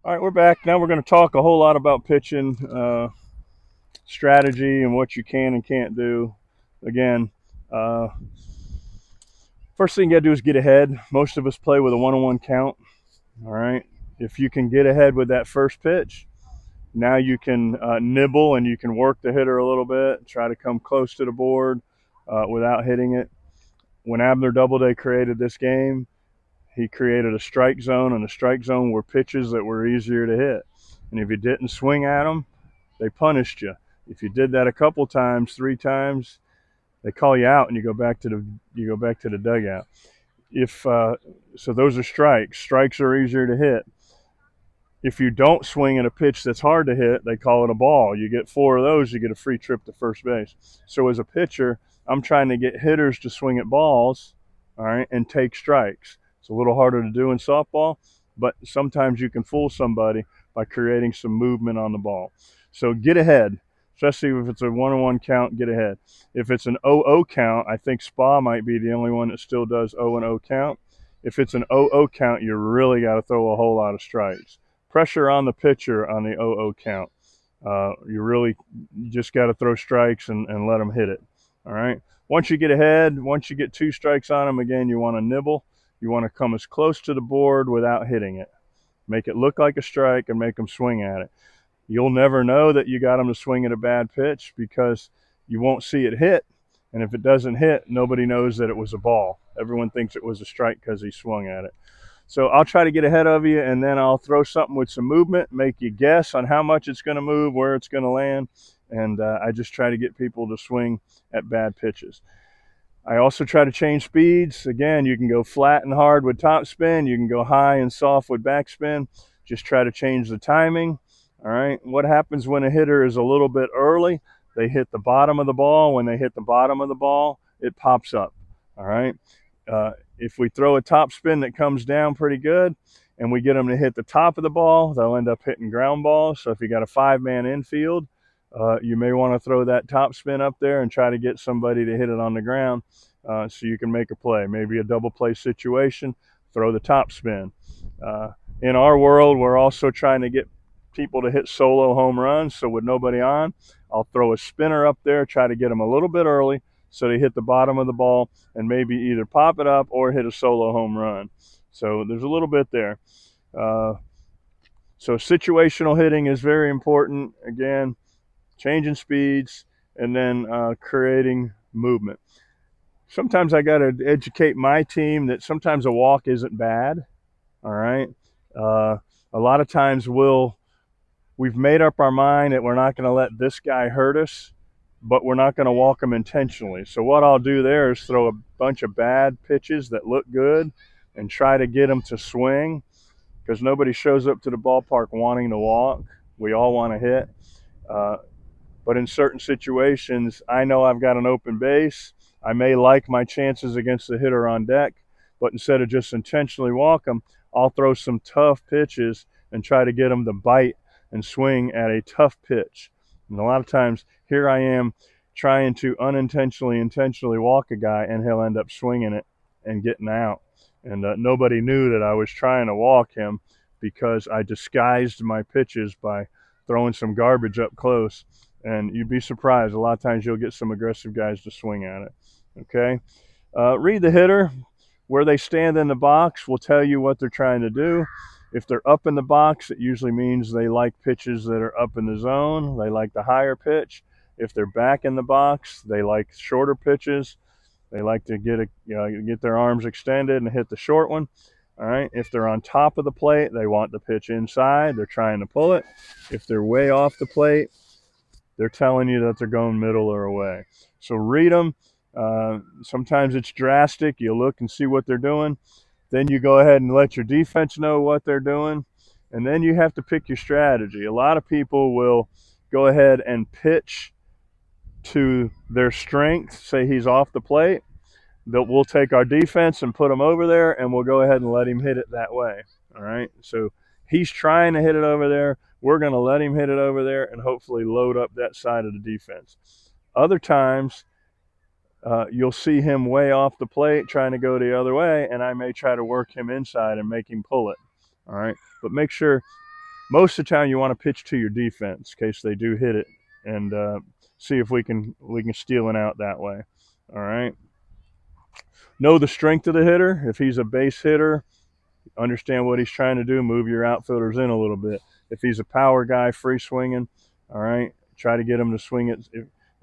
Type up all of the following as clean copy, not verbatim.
All right, we're back. Now we're going to talk a whole lot about pitching strategy and what you can and can't do. Again, uh, first thing you got to do is get ahead. Most of us play with a 1-on-1 count. All right. If you can get ahead with that first pitch, now you can nibble and you can work the hitter a little bit, try to come close to the board without hitting it. When Abner Doubleday created this game, he created a strike zone, and the strike zone were pitches that were easier to hit. And if you didn't swing at them, they punished you. If you did that a couple times, 3 times, they call you out, and you go back to the dugout. If so, those are strikes. Strikes are easier to hit. If you don't swing at a pitch that's hard to hit, they call it a ball. You get 4 of those, you get a free trip to first base. So as a pitcher, I'm trying to get hitters to swing at balls, all right, and take strikes. It's a little harder to do in softball, but sometimes you can fool somebody by creating some movement on the ball. So get ahead, especially if it's a 1-on-1 count, get ahead. If it's an 0-0 count, I think Spa might be the only one that still does 0-0 count. If it's an 0-0 count, you really got to throw a whole lot of strikes. Pressure on the pitcher on the 0-0 count. You just got to throw strikes and let them hit it. All right. Once you get ahead, once you get 2 strikes on them, again, you want to nibble. You want to come as close to the board without hitting it. Make it look like a strike and make them swing at it. You'll never know that you got them to swing at a bad pitch because you won't see it hit. And if it doesn't hit, nobody knows that it was a ball. Everyone thinks it was a strike because he swung at it. So I'll try to get ahead of you, and then I'll throw something with some movement, make you guess on how much it's going to move, where it's going to land, and I just try to get people to swing at bad pitches. I also try to change speeds. Again, you can go flat and hard with top spin. You can go high and soft with backspin. Just try to change the timing. All right. What happens when a hitter is a little bit early? They hit the bottom of the ball. When they hit the bottom of the ball, it pops up. All right. If we throw a top spin that comes down pretty good and we get them to hit the top of the ball, they'll end up hitting ground balls. So if you got a 5-man infield, you may want to throw that top spin up there and try to get somebody to hit it on the ground so you can make a play. Maybe a double play situation, throw the top spin. In our world, we're also trying to get people to hit solo home runs. So with nobody on, I'll throw a spinner up there, try to get them a little bit early so they hit the bottom of the ball and maybe either pop it up or hit a solo home run. So there's a little bit there. So situational hitting is very important. Again, changing speeds, and then creating movement. Sometimes I got to educate my team that sometimes a walk isn't bad. All right. A lot of times we've made up our mind that we're not going to let this guy hurt us, but we're not going to walk him intentionally. So what I'll do there is throw a bunch of bad pitches that look good and try to get them to swing, because nobody shows up to the ballpark wanting to walk. We all want to hit. But in certain situations, I know I've got an open base. I may like my chances against the hitter on deck, but instead of just intentionally walk them, I'll throw some tough pitches and try to get them to bite and swing at a tough pitch. And a lot of times, here I am trying to intentionally walk a guy, and he'll end up swinging it and getting out. And nobody knew that I was trying to walk him because I disguised my pitches by throwing some garbage up close. And you'd be surprised. A lot of times you'll get some aggressive guys to swing at it. Okay? Read the hitter. Where they stand in the box will tell you what they're trying to do. If they're up in the box, it usually means they like pitches that are up in the zone. They like the higher pitch. If they're back in the box, they like shorter pitches. They like to get their arms extended and hit the short one. All right. If they're on top of the plate, they want the pitch inside. They're trying to pull it. If they're way off the plate, they're telling you that they're going middle or away. So read them. Sometimes it's drastic. You look and see what they're doing. Then you go ahead and let your defense know what they're doing. And then you have to pick your strategy. A lot of people will go ahead and pitch to their strength. Say he's off the plate. We'll take our defense and put him over there, and we'll go ahead and let him hit it that way. All right. So he's trying to hit it over there. We're going to let him hit it over there and hopefully load up that side of the defense. Other times, you'll see him way off the plate trying to go the other way, and I may try to work him inside and make him pull it. All right. But make sure most of the time you want to pitch to your defense in case they do hit it, and see if we can steal it out that way. All right. Know the strength of the hitter. If he's a base hitter, understand what he's trying to do. Move your outfielders in a little bit. If he's a power guy, free swinging, all right, try to get him to swing it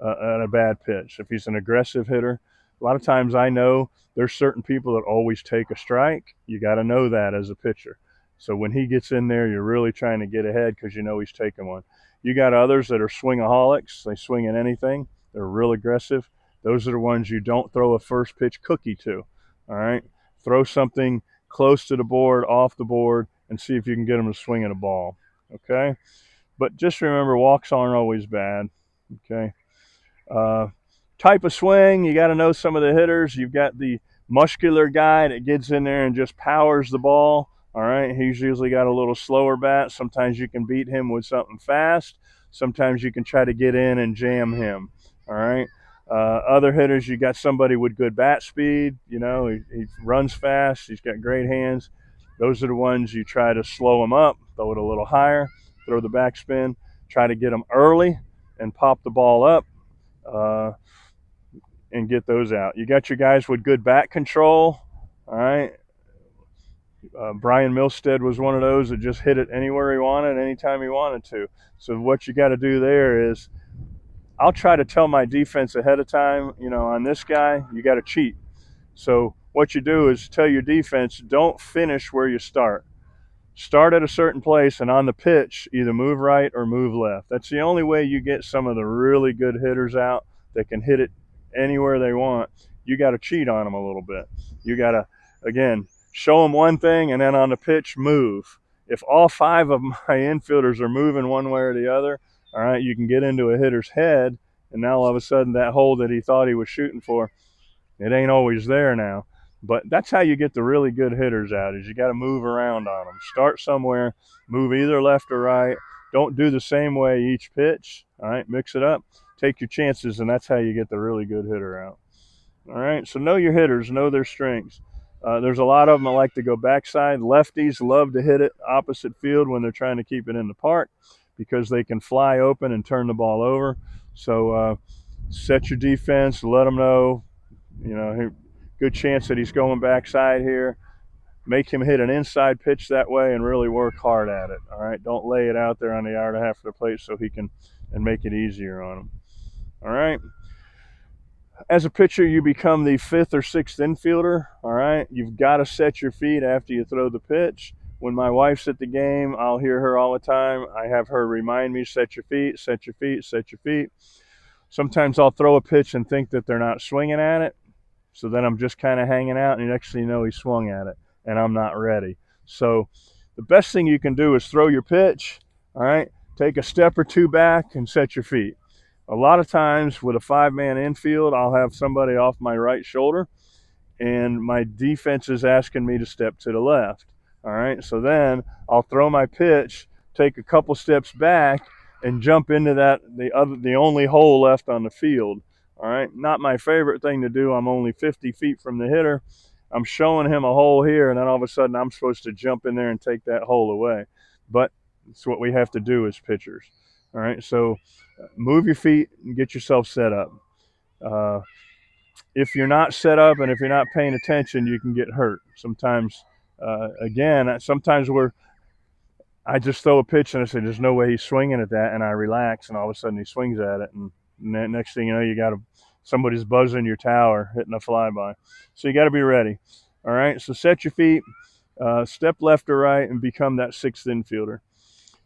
at a bad pitch. If he's an aggressive hitter, a lot of times I know there's certain people that always take a strike. You got to know that as a pitcher. So when he gets in there, you're really trying to get ahead because you know he's taking one. You got others that are swingaholics. They swing at anything. They're real aggressive. Those are the ones you don't throw a first pitch cookie to. All right, throw something close to the board, off the board, and see if you can get them to swing at a ball. Okay, but just remember, walks aren't always bad. Okay. Type of swing, you got to know some of the hitters. You've got the muscular guy that gets in there and just powers the ball. All right, he's usually got a little slower bat. Sometimes you can beat him with something fast. Sometimes you can try to get in and jam him. All right. Other hitters, you got somebody with good bat speed. You know, he runs fast. He's got great hands. Those are the ones you try to slow him up, throw it a little higher, throw the backspin, try to get him early and pop the ball up. And get those out. You got your guys with good bat control. All right. Brian Milstead was one of those that just hit it anywhere he wanted, anytime he wanted to. So what you got to do there is, I'll try to tell my defense ahead of time, you know, on this guy, you got to cheat. So what you do is tell your defense, don't finish where you start. Start at a certain place, and on the pitch, either move right or move left. That's the only way you get some of the really good hitters out that can hit it anywhere they want. You got to cheat on them a little bit. You got to, again, show them one thing, and then on the pitch, move. If all 5 of my infielders are moving one way or the other, all right, you can get into a hitter's head, and now all of a sudden that hole that he thought he was shooting for, it ain't always there now. But that's how you get the really good hitters out, is you got to move around on them. Start somewhere, move either left or right. Don't do the same way each pitch. All right, mix it up. Take your chances, and that's how you get the really good hitter out. All right, so know your hitters, know their strengths. There's a lot of them that like to go backside. Lefties love to hit it opposite field when they're trying to keep it in the park because they can fly open and turn the ball over. So set your defense, let them know, you know, good chance that he's going backside here. Make him hit an inside pitch that way and really work hard at it. All right, don't lay it out there on the yard and a half of the plate so he can, and make it easier on him. All right. As a pitcher, you become the 5th or 6th infielder. All right, you've got to set your feet after you throw the pitch. When my wife's at the game, I'll hear her all the time. I have her remind me, set your feet, set your feet, set your feet. Sometimes I'll throw a pitch and think that they're not swinging at it. So then I'm just kind of hanging out, and next thing you know, he swung at it, and I'm not ready. So the best thing you can do is throw your pitch, all right, take a step or 2 back and set your feet. A lot of times with a 5-man infield, I'll have somebody off my right shoulder, and my defense is asking me to step to the left. All right, so then I'll throw my pitch, take a couple steps back, and jump into the only hole left on the field. All right, not my favorite thing to do. I'm only 50 feet from the hitter. I'm showing him a hole here, and then all of a sudden I'm supposed to jump in there and take that hole away. But it's what we have to do as pitchers. All right, so move your feet and get yourself set up. If you're not set up and if you're not paying attention, you can get hurt. Sometimes, sometimes I just throw a pitch and I say, there's no way he's swinging at that, and I relax, and all of a sudden he swings at it, and next thing you know, you got somebody's buzzing your tower, hitting a flyby. So you got to be ready. All right, so set your feet, step left or right, and become that 6th infielder.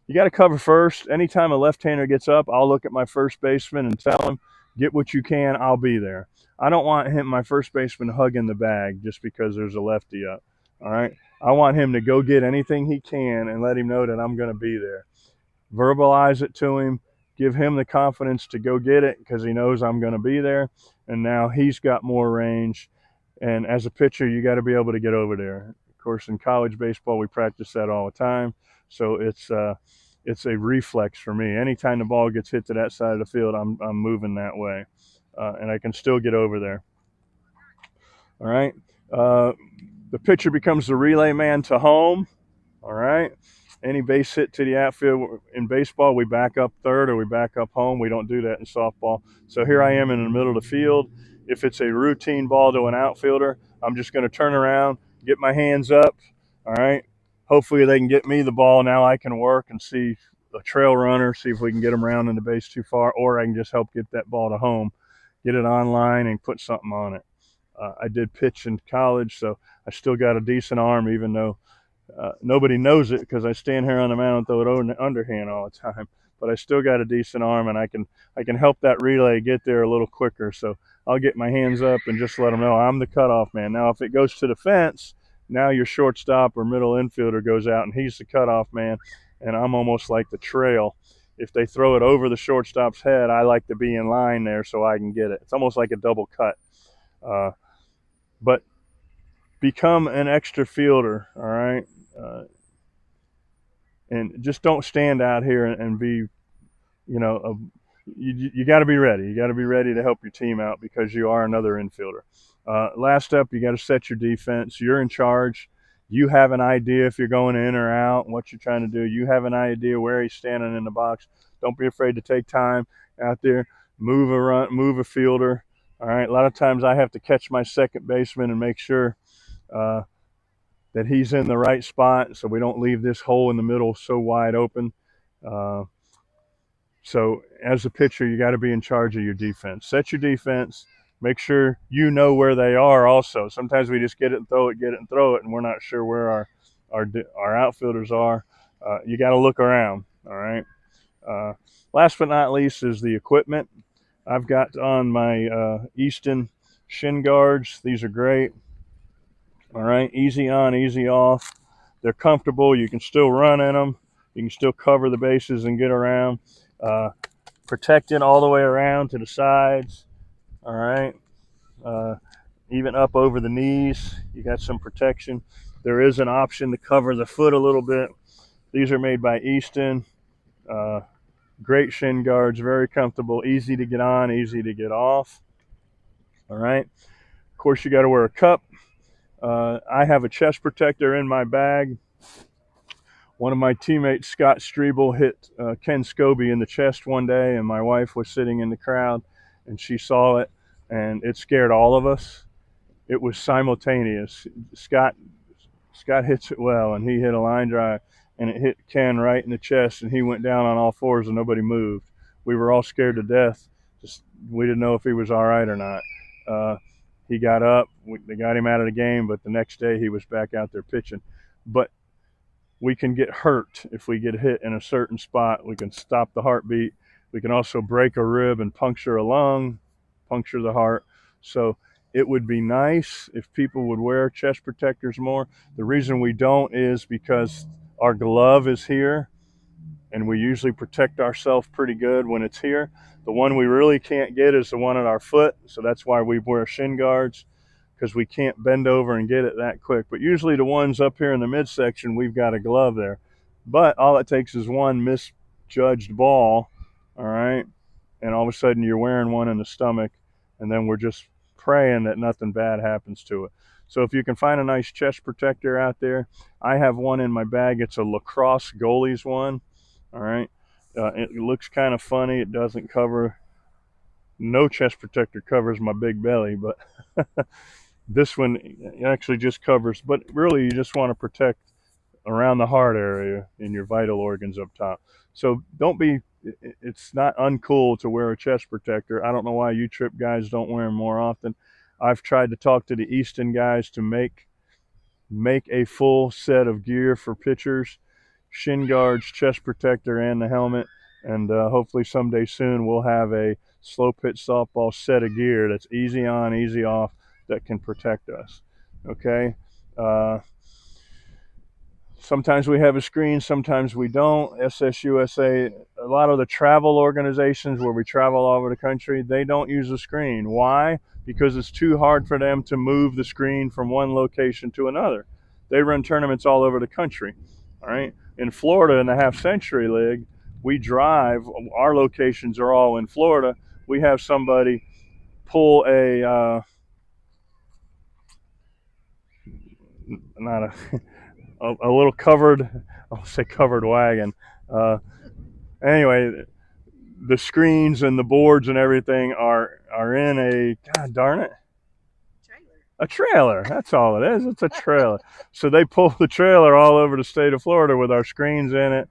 You got to cover first. Anytime a left-hander gets up, I'll look at my first baseman and tell him, get what you can, I'll be there. I don't want my first baseman hugging the bag just because there's a lefty up. All right, I want him to go get anything he can and let him know that I'm going to be there. Verbalize it to him. Give him the confidence to go get it because he knows I'm going to be there. And now he's got more range. And as a pitcher, you got to be able to get over there. Of course, in college baseball, we practice that all the time. So it's a reflex for me. Anytime the ball gets hit to that side of the field, I'm moving that way. And I can still get over there. All right. The pitcher becomes the relay man to home. All right. any base hit to the outfield in baseball, we back up third or we back up home. We don't do that in softball. So here I am in the middle of the field. If it's a routine ball to an outfielder, I'm just going to turn around, get my hands up. All right. Hopefully they can get me the ball. Now I can work and see a trail runner, see if we can get them around in the base too far, or I can just help get that ball to home, get it online and put something on it. I did pitch in college, so I still got a decent arm, even though nobody knows it because I stand here on the mound and throw it underhand all the time. But I still got a decent arm, and I can help that relay get there a little quicker. So I'll get my hands up and just let them know I'm the cutoff man. Now, if it goes to the fence, now your shortstop or middle infielder goes out, and he's the cutoff man, and I'm almost like the trail. If they throw it over the shortstop's head, I like to be in line there so I can get it. It's almost like a double cut. But become an extra fielder, all right? And just don't stand out here and be, you got to be ready. You got to be ready to help your team out because you are another infielder. Last up, you got to set your defense. You're in charge. You have an idea if you're going in or out, what you're trying to do. You have an idea where he's standing in the box. Don't be afraid to take time out there, move a fielder. All right. A lot of times I have to catch my second baseman and make sure that he's in the right spot so we don't leave this hole in the middle so wide open. So as a pitcher, you got to be in charge of your defense. Set your defense. Make sure you know where they are also. Sometimes we just get it and throw it, and we're not sure where our outfielders are. You got to look around, all right? Last but not least is the equipment. I've got on my Easton shin guards. These are great. All right, easy on, easy off. They're comfortable. You can still run in them. You can still cover the bases and get around. Protected all the way around to the sides. All right, even up over the knees. You got some protection. There is an option to cover the foot a little bit. These are made by Easton. Great shin guards, very comfortable, easy to get on, easy to get off. All right. Of course, you got to wear a cup. I have a chest protector in my bag. One of my teammates, Scott Strebel, hit Ken Scobie in the chest one day, and my wife was sitting in the crowd, and she saw it, and it scared all of us. It was simultaneous. Scott hits it well, and he hit a line drive, and it hit Ken right in the chest, and he went down on all fours, and nobody moved. We were all scared to death. We didn't know if he was all right or not. He got up. They got him out of the game, but the next day he was back out there pitching. But we can get hurt if we get hit in a certain spot. We can stop the heartbeat. We can also break a rib and puncture a lung, puncture the heart. So it would be nice if people would wear chest protectors more. The reason we don't is because our glove is here, and we usually protect ourselves pretty good when it's here. The one we really can't get is the one at our foot, so that's why we wear shin guards, because we can't bend over and get it that quick. But usually the ones up here in the midsection, we've got a glove there. But all it takes is one misjudged ball, all right, and all of a sudden you're wearing one in the stomach, and then we're just praying that nothing bad happens to it. So if you can find a nice chest protector out there, I have one in my bag. It's a lacrosse goalie's one, all right. It looks kind of funny. It doesn't cover, no chest protector covers my big belly, but this one actually just covers, but really you just want to protect around the heart area and your vital organs up top. So it's not uncool to wear a chest protector. I don't know why U-Trip guys don't wear them more often. I've tried to talk to the Easton guys to make a full set of gear for pitchers, shin guards, chest protector, and the helmet. And hopefully someday soon we'll have a slow pitch softball set of gear that's easy on, easy off, that can protect us. Okay. Sometimes we have a screen, sometimes we don't. SSUSA, a lot of the travel organizations where we travel all over the country, they don't use a screen. Why? Because it's too hard for them to move the screen from one location to another. They run tournaments all over the country. All right. In Florida, in the Half Century League, we drive. Our locations are all in Florida. We have somebody pull a a little covered, I'll say covered wagon. Anyway, the screens and the boards and everything are in a, god darn it, a trailer. That's all it is. It's a trailer. So they pull the trailer all over the state of Florida with our screens in it.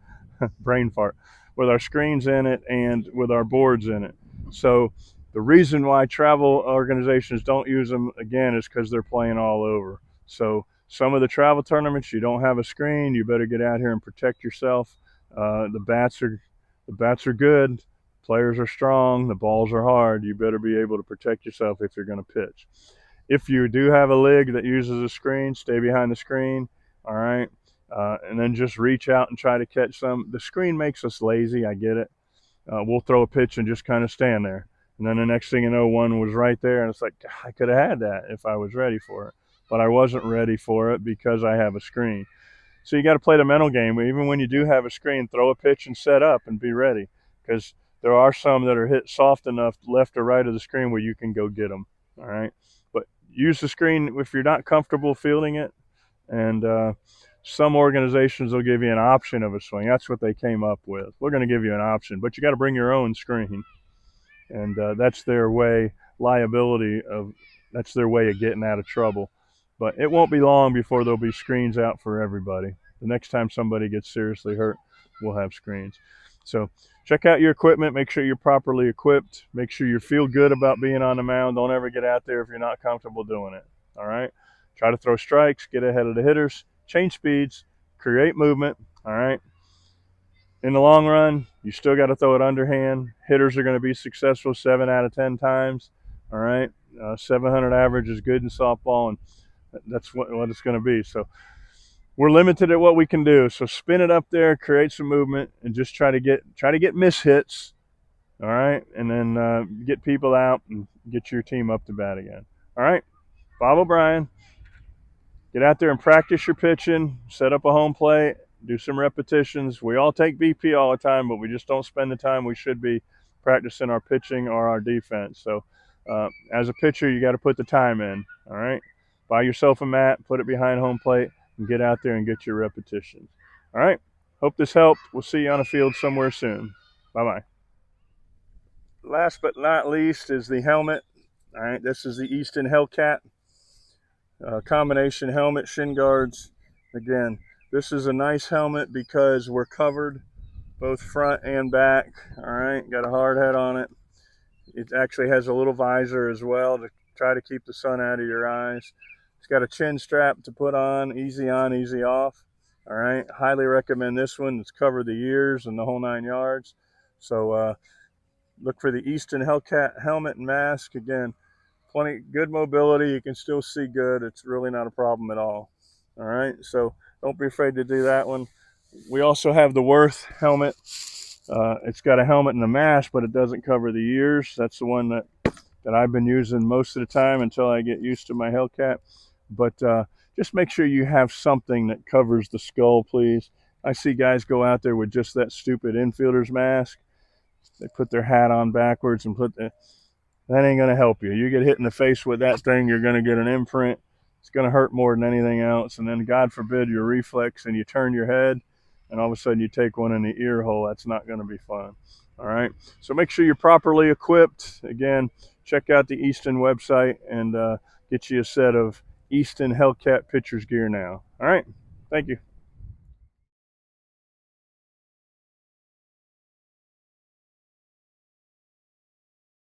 Brain fart. With our screens in it and with our boards in it. So the reason why travel organizations don't use them again is because they're playing all over. So some of the travel tournaments, you don't have a screen. You better get out here and protect yourself. The bats are good. Players are strong. The balls are hard. You better be able to protect yourself if you're going to pitch. If you do have a lig that uses a screen, stay behind the screen. All right. And then just reach out and try to catch some. The screen makes us lazy. I get it. We'll throw a pitch and just kind of stand there. And then the next thing you know, one was right there. And it's like, I could have had that if I was ready for it. But I wasn't ready for it because I have a screen. So you got to play the mental game. Even when you do have a screen, throw a pitch and set up and be ready. Because there are some that are hit soft enough left or right of the screen where you can go get them. All right. But use the screen if you're not comfortable fielding it. And some organizations will give you an option of a swing. That's what they came up with. We're going to give you an option, but you got to bring your own screen. And that's their way, that's their way of getting out of trouble. But it won't be long before there'll be screens out for everybody. The next time somebody gets seriously hurt, we'll have screens. So check out your equipment. Make sure you're properly equipped. Make sure you feel good about being on the mound. Don't ever get out there if you're not comfortable doing it. All right? Try to throw strikes, get ahead of the hitters, change speeds, create movement. All right? In the long run, you still got to throw it underhand. Hitters are going to be successful 7 out of 10 times. All right? 700 average is good in softball, and that's what it's going to be. So we're limited at what we can do. So spin it up there, create some movement, and just try to get miss hits. All right, and then get people out and get your team up to bat again. All right, Bob O'Brien. Get out there and practice your pitching. Set up a home plate. Do some repetitions. We all take BP all the time, but we just don't spend the time we should be practicing our pitching or our defense. So as a pitcher, you got to put the time in. All right, buy yourself a mat, put it behind home plate, and get out there and get your repetitions. All right, hope this helped. We'll see you on the field somewhere soon. Bye-bye. Last but not least is the helmet. All right, this is the Easton Hellcat combination helmet, shin guards. Again, this is a nice helmet because we're covered both front and back. All right, got a hard head on it. It actually has a little visor as well to try to keep the sun out of your eyes. It's got a chin strap to put on, easy off. All right, highly recommend this one. It's covered the ears and the whole 9 yards. So look for the Easton Hellcat helmet and mask. Again, plenty good mobility. You can still see good. It's really not a problem at all. All right, so don't be afraid to do that one. We also have the Worth helmet. It's got a helmet and a mask, but it doesn't cover the ears. That's the one that I've been using most of the time until I get used to my Hellcat. But just make sure you have something that covers the skull, please. I see guys go out there with just that stupid infielder's mask. They put their hat on backwards and that ain't going to help you. You get hit in the face with that thing, you're going to get an imprint. It's going to hurt more than anything else. And then, God forbid, your reflex and you turn your head and all of a sudden you take one in the ear hole. That's not going to be fun. All right. So make sure you're properly equipped. Again, check out the Easton website and get you a set of Easton Hellcat pitcher's gear now. All right. Thank you.